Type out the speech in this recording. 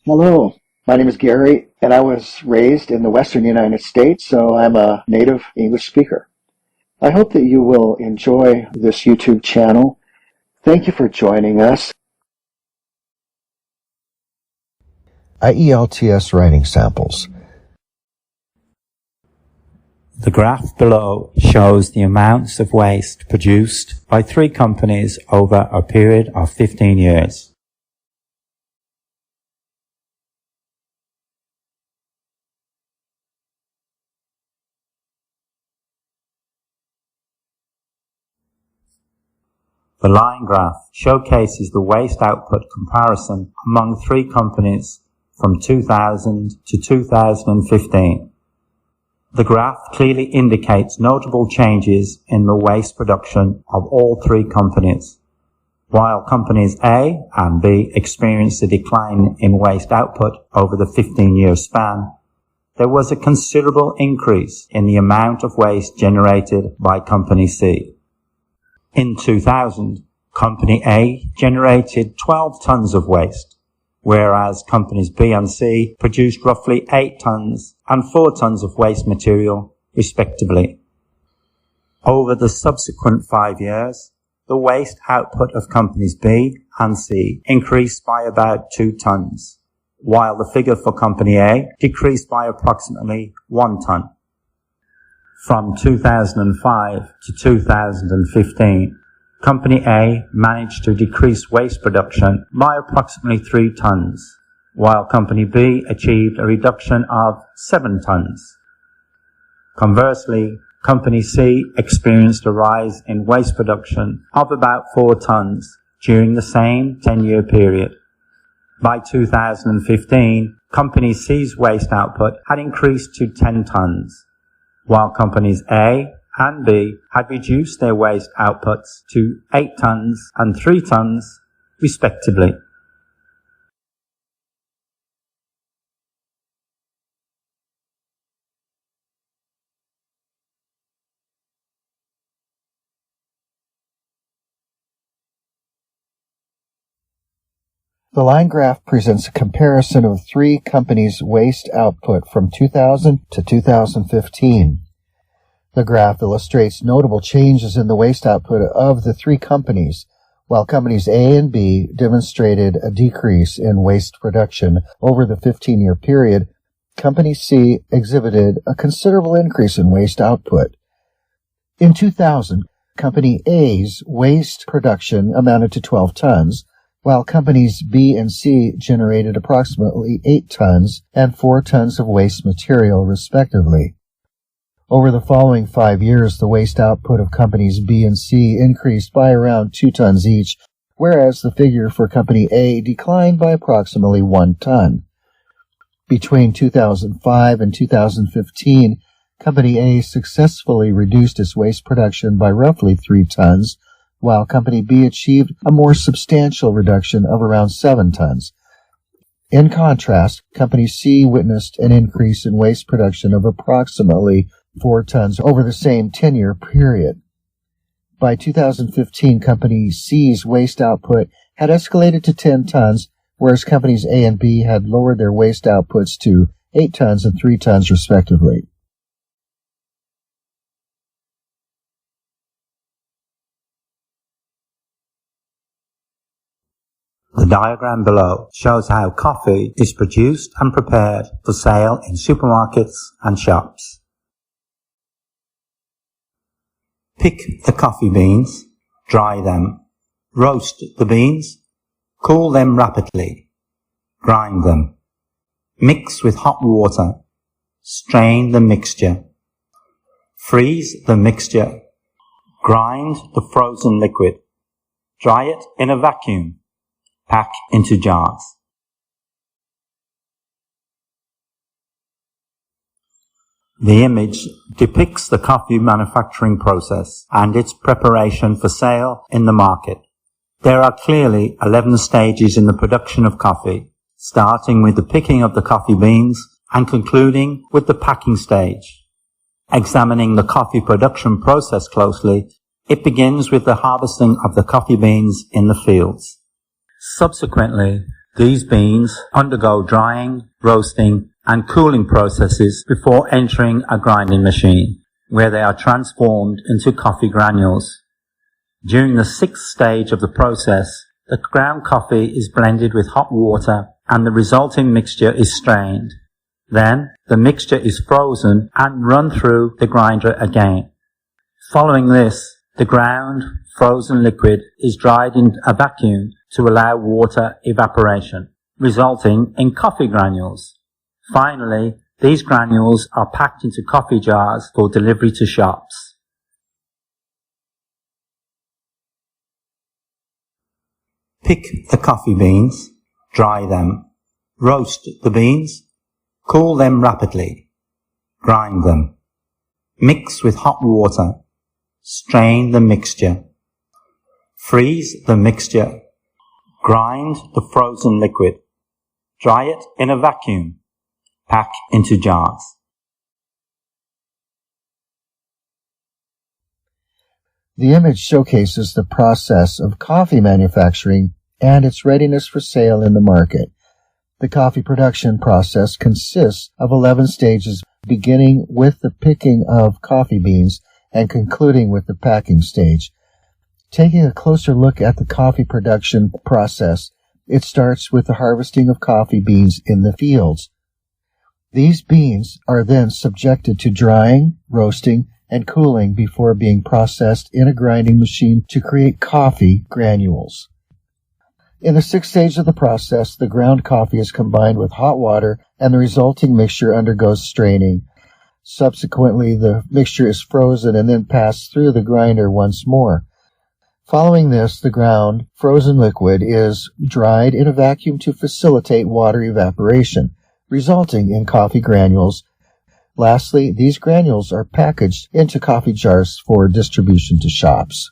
Hello, my name is Gary, and I was raised in the Western United States, so I'm a native English speaker. I hope that you will enjoy this YouTube channel. Thank you for joining us. IELTS writing samples. The graph below shows the amounts of waste produced by 3 companies over a period of 15 years. The line graph showcases the waste output comparison among 3 companies from 2000 to 2015. The graph clearly indicates notable changes in the waste production of all 3 companies. While companies A and B experienced a decline in waste output over the 15-year span, there was a considerable increase in the amount of waste generated by Company C. In 2000, Company A generated 12 tons of waste, whereas companies B and C produced roughly 8 tons and 4 tons of waste material, respectively. Over the subsequent 5 years, the waste output of companies B and C increased by about 2 tons, while the figure for Company A decreased by approximately 1 ton. From 2005 to 2015, Company A managed to decrease waste production by approximately 3 tons, while Company B achieved a reduction of 7 tons. Conversely, Company C experienced a rise in waste production of about 4 tons during the same 10-year period. By 2015, Company C's waste output had increased to 10 tons, while companies A and B had reduced their waste outputs to 8 tons and 3 tons, respectively. The line graph presents a comparison of 3 companies' waste output from 2000 to 2015. The graph illustrates notable changes in the waste output of the 3 companies, while companies A and B demonstrated a decrease in waste production over the 15-year period. Company C exhibited a considerable increase in waste output. In 2000, Company A's waste production amounted to 12 tons, while companies B and C generated approximately 8 tons and 4 tons of waste material, respectively. Over the following 5 years, the waste output of companies B and C increased by around 2 tons each, whereas the figure for Company A declined by approximately 1 ton. Between 2005 and 2015, Company A successfully reduced its waste production by roughly 3 tons, while Company B achieved a more substantial reduction of around 7 tons. In contrast, Company C witnessed an increase in waste production of approximately 4 tons over the same 10-year period. By 2015, Company C's waste output had escalated to 10 tons, whereas Companies A and B had lowered their waste outputs to 8 tons and 3 tons, respectively. The diagram below shows how coffee is produced and prepared for sale in supermarkets and shops. Pick the coffee beans, dry them, roast the beans, cool them rapidly, grind them, mix with hot water, strain the mixture, freeze the mixture, grind the frozen liquid, dry it in a vacuum, pack into jars. The image depicts the coffee manufacturing process and its preparation for sale in the market. There are clearly 11 stages in the production of coffee, starting with the picking of the coffee beans and concluding with the packing stage. Examining the coffee production process closely, it begins with the harvesting of the coffee beans in the fields. Subsequently, These beans undergo drying, roasting, and cooling processes before entering a grinding machine, where they are transformed into coffee granules. During the sixth stage of the process, the ground coffee is blended with hot water and the resulting mixture is strained. Then, the mixture is frozen and run through the grinder again. Following this, the ground, frozen liquid is dried in a vacuum to allow water evaporation, resulting in coffee granules. Finally, these granules are packed into coffee jars for delivery to shops. Pick the coffee beans, dry them, roast the beans, cool them rapidly, grind them, mix with hot water, strain the mixture, freeze the mixture, grind the frozen liquid, dry it in a vacuum, pack into jars. The image showcases the process of coffee manufacturing and its readiness for sale in the market. The coffee production process consists of 11 stages, beginning with the picking of coffee beans and concluding with the packing stage. Taking a closer look at the coffee production process, it starts with the harvesting of coffee beans in the fields. These beans are then subjected to drying, roasting, and cooling before being processed in a grinding machine to create coffee granules. In the sixth stage of the process, the ground coffee is combined with hot water and the resulting mixture undergoes straining. Subsequently, the mixture is frozen and then passed through the grinder once more. Following this, the ground frozen liquid is dried in a vacuum to facilitate water evaporation, resulting in coffee granules. Lastly, these granules are packaged into coffee jars for distribution to shops.